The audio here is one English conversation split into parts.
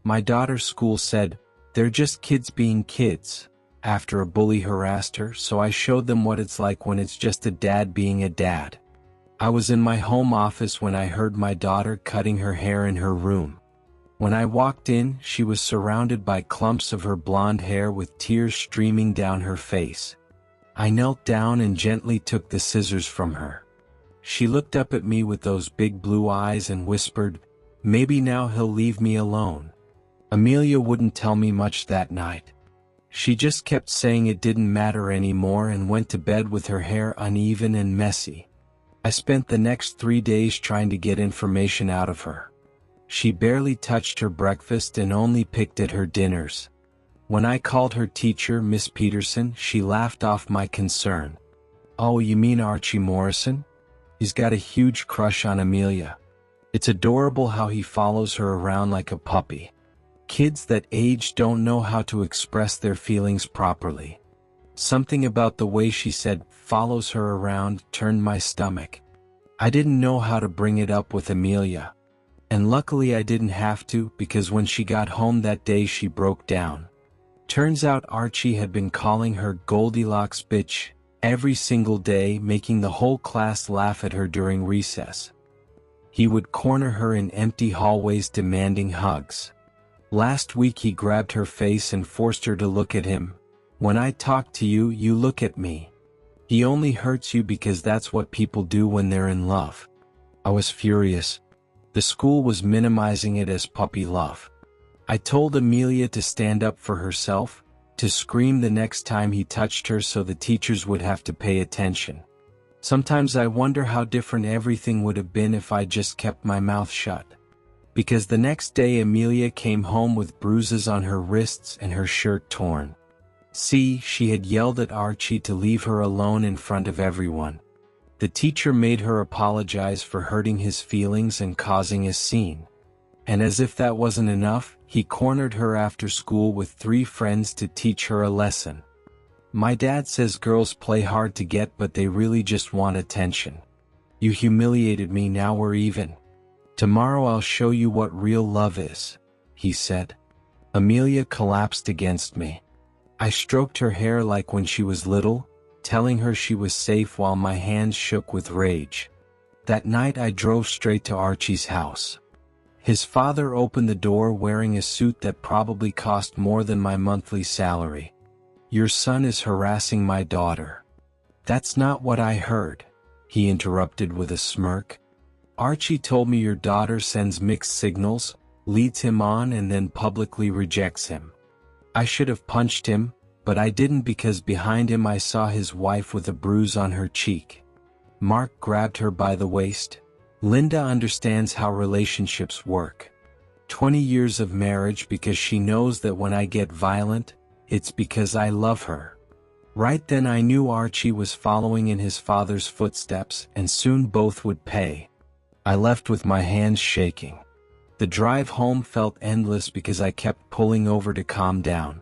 My daughter's school said, "They're just kids being kids," after a bully harassed her, so I showed them what it's like when it's just a dad being a dad. I was in my home office when I heard my daughter cutting her hair in her room. When I walked in, she was surrounded by clumps of her blonde hair with tears streaming down her face. I knelt down and gently took the scissors from her. She looked up at me with those big blue eyes and whispered, "Maybe now he'll leave me alone." Amelia wouldn't tell me much that night. She just kept saying it didn't matter anymore and went to bed with her hair uneven and messy. I spent the next 3 days trying to get information out of her. She barely touched her breakfast and only picked at her dinners. When I called her teacher, Miss Peterson, she laughed off my concern. "Oh, you mean Archie Morrison? He's got a huge crush on Amelia. It's adorable how he follows her around like a puppy. Kids that age don't know how to express their feelings properly." Something about the way she said "follows her around" turned my stomach. I didn't know how to bring it up with Amelia. And luckily I didn't have to, because when she got home that day she broke down. Turns out Archie had been calling her Goldilocks bitch every single day, making the whole class laugh at her during recess. He would corner her in empty hallways demanding hugs. Last week he grabbed her face and forced her to look at him. "When I talk to you, you look at me. He only hurts you because that's what people do when they're in love." I was furious. The school was minimizing it as puppy love. I told Amelia to stand up for herself, to scream the next time he touched her so the teachers would have to pay attention. Sometimes I wonder how different everything would have been if I just kept my mouth shut. Because the next day Amelia came home with bruises on her wrists and her shirt torn. See, she had yelled at Archie to leave her alone in front of everyone. The teacher made her apologize for hurting his feelings and causing a scene. And as if that wasn't enough, he cornered her after school with 3 friends to teach her a lesson. "My dad says girls play hard to get, but they really just want attention. You humiliated me, now we're even. Tomorrow I'll show you what real love is," he said. Amelia collapsed against me. I stroked her hair like when she was little, telling her she was safe while my hands shook with rage. That night I drove straight to Archie's house. His father opened the door wearing a suit that probably cost more than my monthly salary. "Your son is harassing my daughter." "That's not what I heard," he interrupted with a smirk. "Archie told me your daughter sends mixed signals, leads him on and then publicly rejects him." I should have punched him, but I didn't because behind him I saw his wife with a bruise on her cheek. Mark grabbed her by the waist. "Linda understands how relationships work. 20 years of marriage because she knows that when I get violent, it's because I love her." Right then I knew Archie was following in his father's footsteps, and soon both would pay. I left with my hands shaking. The drive home felt endless because I kept pulling over to calm down.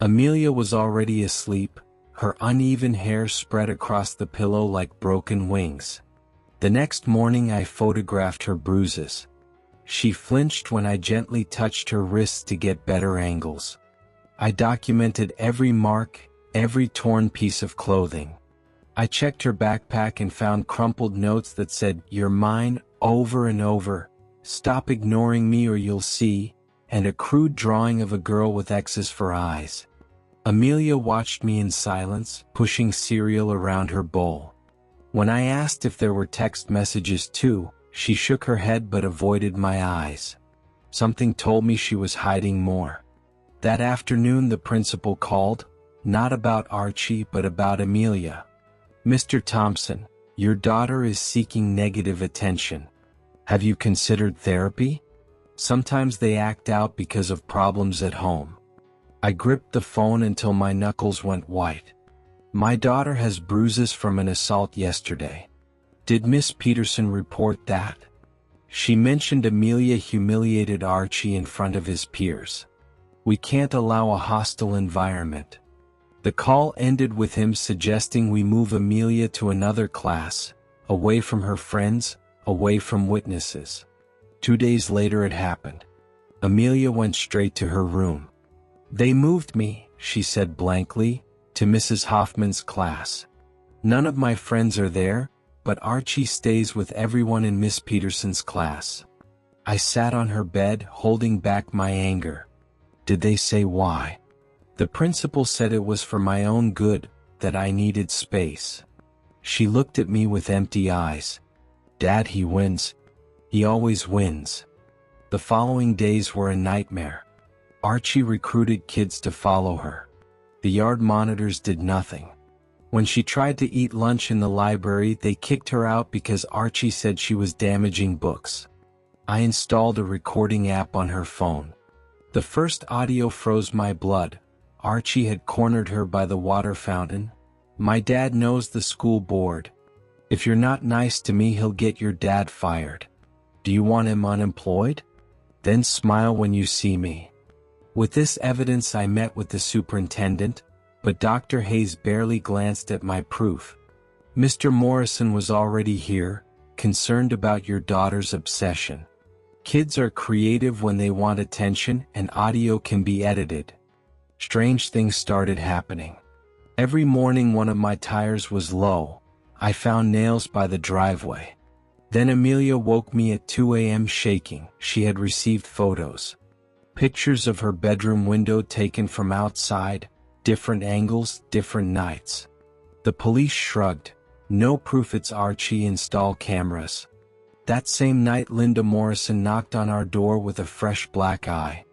Amelia was already asleep, her uneven hair spread across the pillow like broken wings. The next morning I photographed her bruises. She flinched when I gently touched her wrists to get better angles. I documented every mark, every torn piece of clothing. I checked her backpack and found crumpled notes that said, "You're mine," over and over, "Stop ignoring me or you'll see," and a crude drawing of a girl with X's for eyes. Amelia watched me in silence, pushing cereal around her bowl. When I asked if there were text messages too, she shook her head but avoided my eyes. Something told me she was hiding more. That afternoon the principal called, not about Archie but about Amelia. "Mr. Thompson, your daughter is seeking negative attention. Have you considered therapy? Sometimes they act out because of problems at home." I gripped the phone until my knuckles went white. "My daughter has bruises from an assault yesterday. Did Miss Peterson report that?" She mentioned Amelia humiliated Archie in front of his peers. "We can't allow a hostile environment." The call ended with him suggesting we move Amelia to another class, away from her friends, away from witnesses. 2 days later it happened. Amelia went straight to her room. "They moved me," she said blankly, "to Mrs. Hoffman's class. None of my friends are there, but Archie stays with everyone in Miss Peterson's class." I sat on her bed, holding back my anger. "Did they say why?" "The principal said it was for my own good, that I needed space." She looked at me with empty eyes. "Dad, he wins. He always wins." The following days were a nightmare. Archie recruited kids to follow her. The yard monitors did nothing. When she tried to eat lunch in the library, they kicked her out because Archie said she was damaging books. I installed a recording app on her phone. The first audio froze my blood. Archie had cornered her by the water fountain. "My dad knows the school board. If you're not nice to me, he'll get your dad fired. Do you want him unemployed? Then smile when you see me." With this evidence, I met with the superintendent, but Dr. Hayes barely glanced at my proof. "Mr. Morrison was already here, concerned about your daughter's obsession. Kids are creative when they want attention, and audio can be edited." Strange things started happening. Every morning one of my tires was low. I found nails by the driveway. Then Amelia woke me at 2 a.m. shaking. She had received photos. Pictures of her bedroom window taken from outside, different angles, different nights. The police shrugged. "No proof, it's Archie, install cameras." That same night, Linda Morrison knocked on our door with a fresh black eye.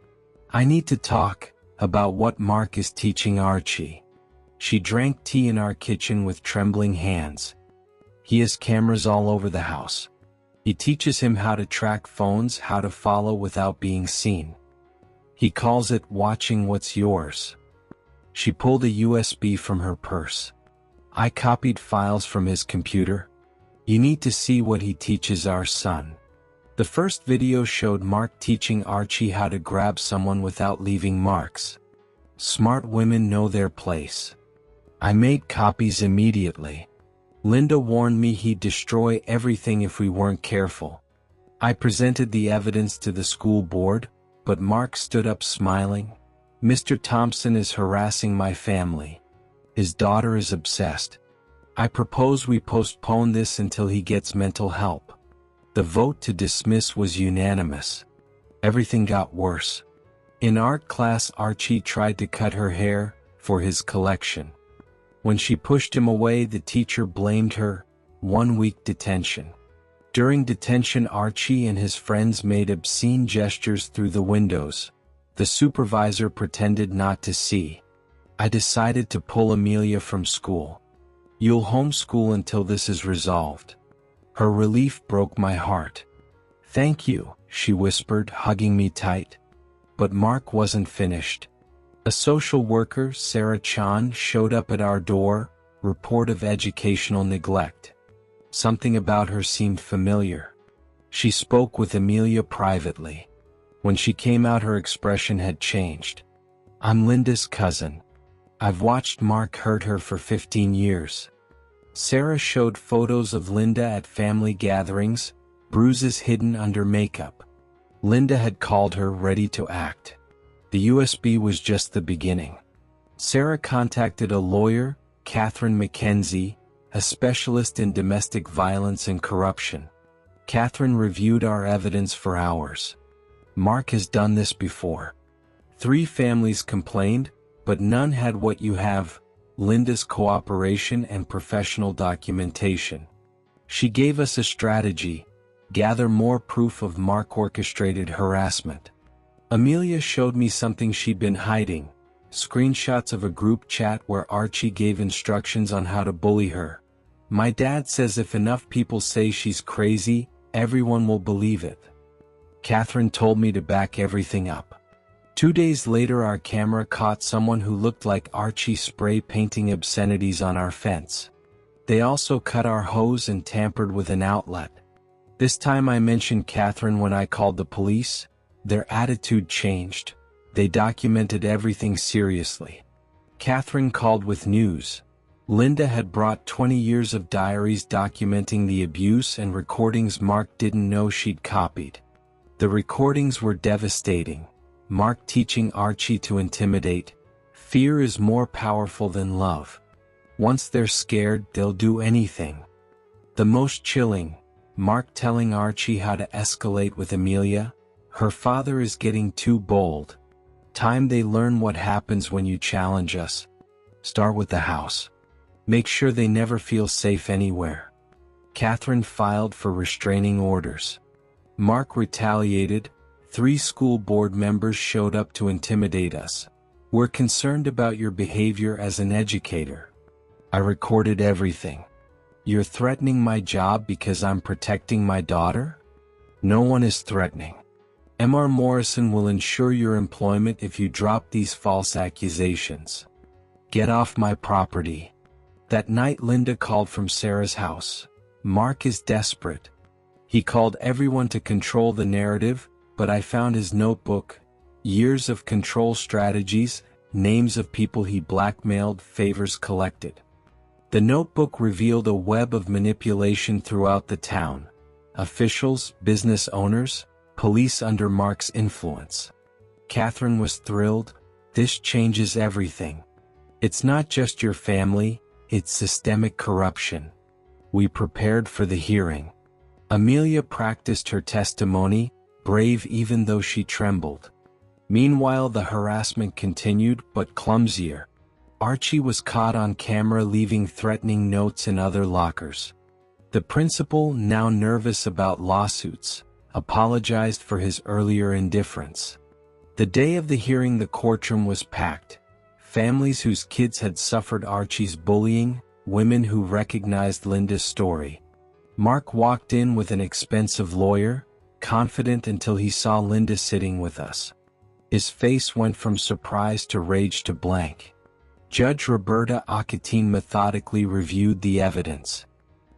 "I need to talk about what Mark is teaching Archie." She drank tea in our kitchen with trembling hands. "He has cameras all over the house. He teaches him how to track phones, how to follow without being seen. He calls it watching what's yours." She pulled a USB from her purse. I copied files from his computer. "You need to see what he teaches our son." The first video showed Mark teaching Archie how to grab someone without leaving marks. Smart women know their place. I made copies immediately. Linda warned me he'd destroy everything if we weren't careful. I presented the evidence to the school board, but Mark stood up smiling. "Mr. Thompson is harassing my family. His daughter is obsessed. I propose we postpone this until he gets mental help." The vote to dismiss was unanimous. Everything got worse. In art class, Archie tried to cut her hair for his collection. When she pushed him away, the teacher blamed her. 1 week detention. During detention, Archie and his friends made obscene gestures through the windows. The supervisor pretended not to see. I decided to pull Amelia from school. "You'll homeschool until this is resolved." Her relief broke my heart. "Thank you," she whispered, hugging me tight. But Mark wasn't finished. A social worker, Sarah Chan, showed up at our door, report of educational neglect. Something about her seemed familiar. She spoke with Amelia privately. When she came out, her expression had changed. "I'm Linda's cousin. I've watched Mark hurt her for 15 years. Sarah showed photos of Linda at family gatherings, bruises hidden under makeup. Linda had called her ready to act. The USB was just the beginning. Sarah contacted a lawyer, Catherine McKenzie, a specialist in domestic violence and corruption. Catherine reviewed our evidence for hours. "Mark has done this before. 3 families complained, but none had what you have: Linda's cooperation and professional documentation. She gave us a strategy: gather more proof of Mark-orchestrated harassment." Amelia showed me something she'd been hiding: screenshots of a group chat where Archie gave instructions on how to bully her. "My dad says if enough people say she's crazy, everyone will believe it." Catherine told me to back everything up. 2 days later, our camera caught someone who looked like Archie spray painting obscenities on our fence. They also cut our hose and tampered with an outlet. This time I mentioned Catherine when I called the police. Their attitude changed. They documented everything seriously. Catherine called with news. Linda had brought 20 years of diaries documenting the abuse and recordings Mark didn't know she'd copied. The recordings were devastating. Mark teaching Archie to intimidate. Fear is more powerful than love. Once they're scared, they'll do anything. The most chilling, Mark telling Archie how to escalate with Amelia. Her father is getting too bold. Time they learn what happens when you challenge us. Start with the house. Make sure they never feel safe anywhere. Catherine filed for restraining orders. Mark retaliated. 3 school board members showed up to intimidate us. We're concerned about your behavior as an educator. I recorded everything. You're threatening my job because I'm protecting my daughter? No one is threatening. Mr. Morrison will ensure your employment if you drop these false accusations. Get off my property. That night Linda called from Sarah's house. Mark is desperate. He called everyone to control the narrative, but I found his notebook. Years of control strategies, names of people he blackmailed, favors collected. The notebook revealed a web of manipulation throughout the town. Officials, business owners, police under Mark's influence. Catherine was thrilled. This changes everything. It's not just your family, it's systemic corruption. We prepared for the hearing. Amelia practiced her testimony, brave even though she trembled. Meanwhile, the harassment continued, but clumsier. Archie was caught on camera leaving threatening notes in other lockers. The principal, now nervous about lawsuits, apologized for his earlier indifference. The day of the hearing, the courtroom was packed. Families whose kids had suffered Archie's bullying, women who recognized Linda's story. Mark walked in with an expensive lawyer, confident until he saw Linda sitting with us. His face went from surprise to rage to blank. Judge Roberta Acatine methodically reviewed the evidence.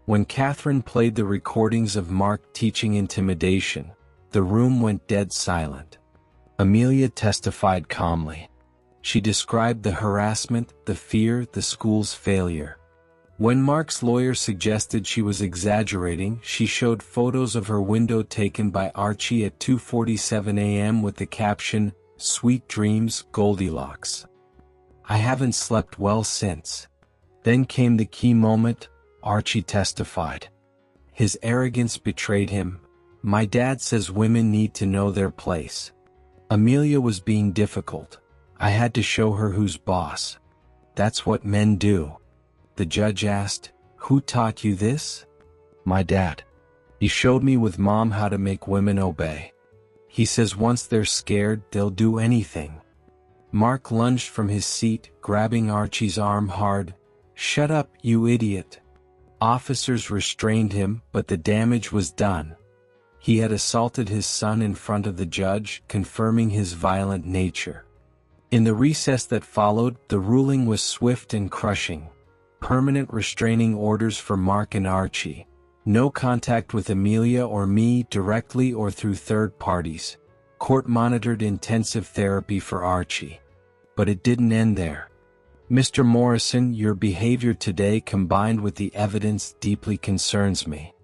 When Catherine played the recordings of Mark teaching intimidation, the room went dead silent. Amelia testified calmly. She described the harassment, the fear, the school's failure. When Mark's lawyer suggested she was exaggerating, she showed photos of her window taken by Archie at 2:47 a.m. with the caption, "Sweet dreams, Goldilocks. I haven't slept well since." Then came the key moment. Archie testified. His arrogance betrayed him. "My dad says women need to know their place." Amelia was being difficult. "I had to show her who's boss. That's what men do." The judge asked, "Who taught you this?" "My dad. He showed me with mom how to make women obey. He says once they're scared, they'll do anything." Mark lunged from his seat, grabbing Archie's arm hard. "Shut up, you idiot." Officers restrained him, but the damage was done. He had assaulted his son in front of the judge, confirming his violent nature. In the recess that followed, the ruling was swift and crushing. Permanent restraining orders for Mark and Archie. No contact with Amelia or me directly or through third parties. Court-monitored intensive therapy for Archie. But it didn't end there. "Mr. Morrison, your behavior today combined with the evidence deeply concerns me.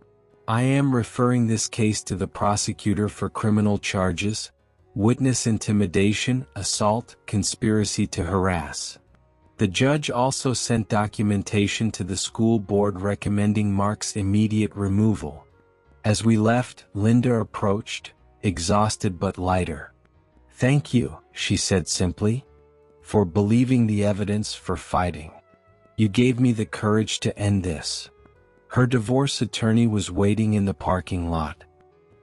I am referring this case to the prosecutor for criminal charges, witness intimidation, assault, conspiracy to harass." The judge also sent documentation to the school board recommending Mark's immediate removal. As we left, Linda approached, exhausted but lighter. "Thank you," she said simply, "for believing the evidence, for fighting. You gave me the courage to end this." Her divorce attorney was waiting in the parking lot.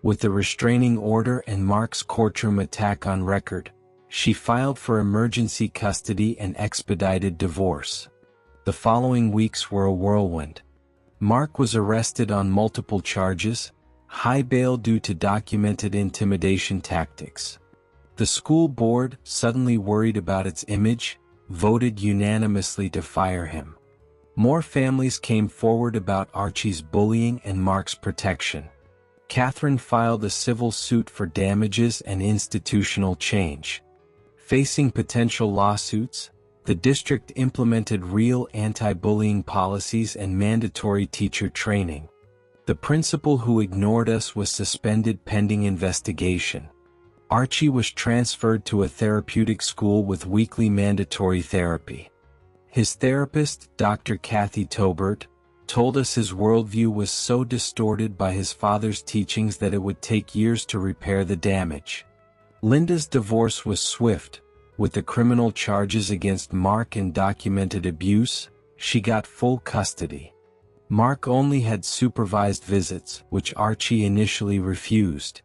With the restraining order and Mark's courtroom attack on record, she filed for emergency custody and expedited divorce. The following weeks were a whirlwind. Mark was arrested on multiple charges, high bail due to documented intimidation tactics. The school board, suddenly worried about its image, voted unanimously to fire him. More families came forward about Archie's bullying and Mark's protection. Catherine filed a civil suit for damages and institutional change. Facing potential lawsuits, the district implemented real anti-bullying policies and mandatory teacher training. The principal who ignored us was suspended pending investigation. Archie was transferred to a therapeutic school with weekly mandatory therapy. His therapist, Dr. Kathy Tobert, told us his worldview was so distorted by his father's teachings that it would take years to repair the damage. Linda's divorce was swift. With the criminal charges against Mark and documented abuse, she got full custody. Mark only had supervised visits, which Archie initially refused.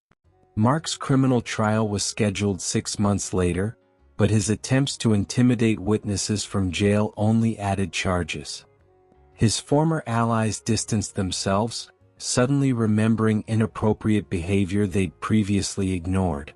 Mark's criminal trial was scheduled 6 months later, but his attempts to intimidate witnesses from jail only added charges. His former allies distanced themselves, suddenly remembering inappropriate behavior they'd previously ignored.